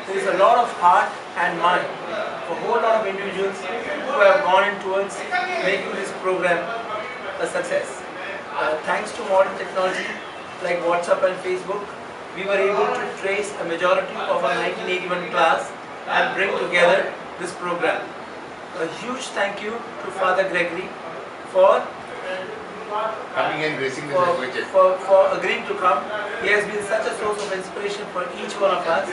there is a lot of heart and mind for a whole lot of individuals who have gone in towards making this program a success. Thanks to modern technology like WhatsApp and Facebook, we were able to trace a majority of our 1981 class and bring together this program. A huge thank you to Father Gregory for coming and gracing this occasion. for agreeing to come. He has been such a source of inspiration for each one of us,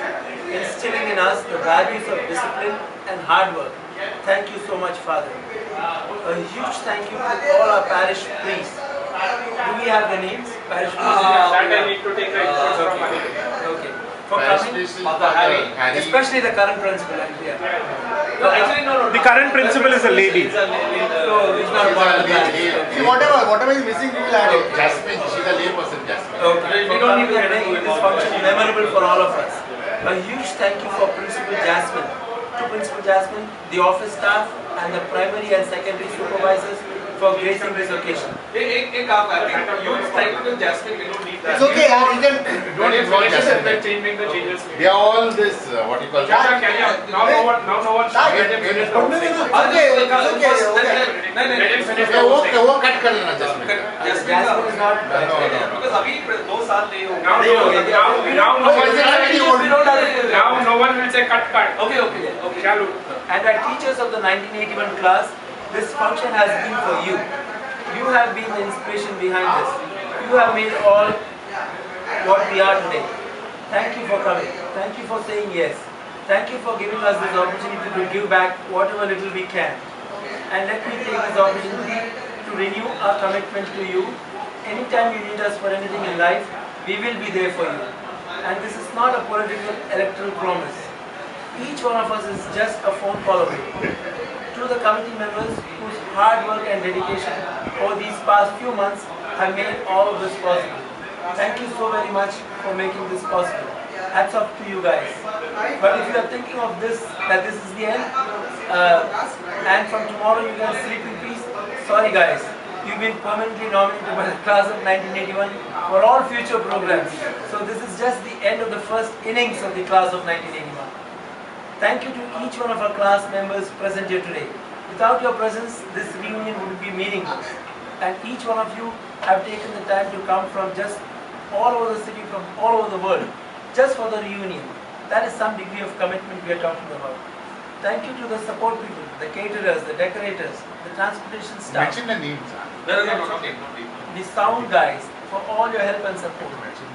instilling in us the values of discipline and hard work. Thank you so much, Father. A huge thank you to all our parish priests. Do we have the names? Parish priests? That I need to take the inputs from my Okay. For coming, especially the current principal. Yeah. No, actually, no. The current principal is a lady. So it's not a part of the parish. See, whatever is missing, we will add it. Jasmine, she's a lay person, Jasmine. Okay. We don't need to make this function memorable for all of us. A huge thank you for Principal Jasmine, to Principal Jasmine, the office staff, and the primary and secondary supervisors for gracing this occasion. एक काम करते हैं, use technical Jasmine, we don't need that. It's okay, yaar, you can. Don't involve Jasmine. Changing the changes. They are all this, what you call Carry on. Now no one should get him finished. वो cut कर लेना Jasmine. Jasmine is not. Because अभी 2 साल नहीं हो Now no one will say cut. Okay. Chalu. And our teachers of the 1981 class, this function has been for you. You have been the inspiration behind this. You have made all what we are today. Thank you for coming. Thank you for saying yes. Thank you for giving us this opportunity to give back whatever little we can. And let me take this opportunity to renew our commitment to you. Anytime you need us for anything in life, we will be there for you. And this is not a political electoral promise. Each one of us is just a phone call away. To the committee members whose hard work and dedication over these past few months have made all of this possible. Thank you so very much for making this possible. Hats off to you guys. But if you are thinking of this, that this is the end, and from tomorrow you can sleep in peace, sorry guys. You've been permanently nominated by the class of 1981 for all future programs. So this is just the end of the first innings of the class of 1981. Thank you to each one of our class members present here today. Without your presence, this reunion would be meaningless. And each one of you have taken the time to come from just all over the city, from all over the world, just for the reunion. That is some degree of commitment we are talking about. Thank you to the support people, the caterers, the decorators, the transportation staff, Mention the names. No need. the sound guys, for all your help and support.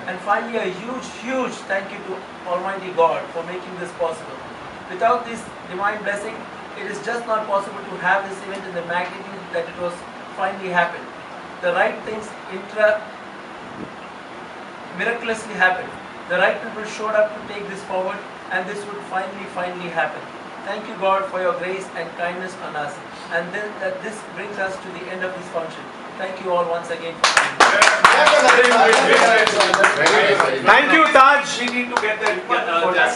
And finally, a huge thank you to Almighty God for making this possible. Without this divine blessing, it is just not possible to have this event in the magnitude that it was finally happened. The right things miraculously happened. The right people showed up to take this forward, and this would finally happen. Thank you, God, for your grace and kindness on us. And then that this brings us to the end of this function. Thank you all once again for coming. Very nice. Thank you, Taj. We need to get that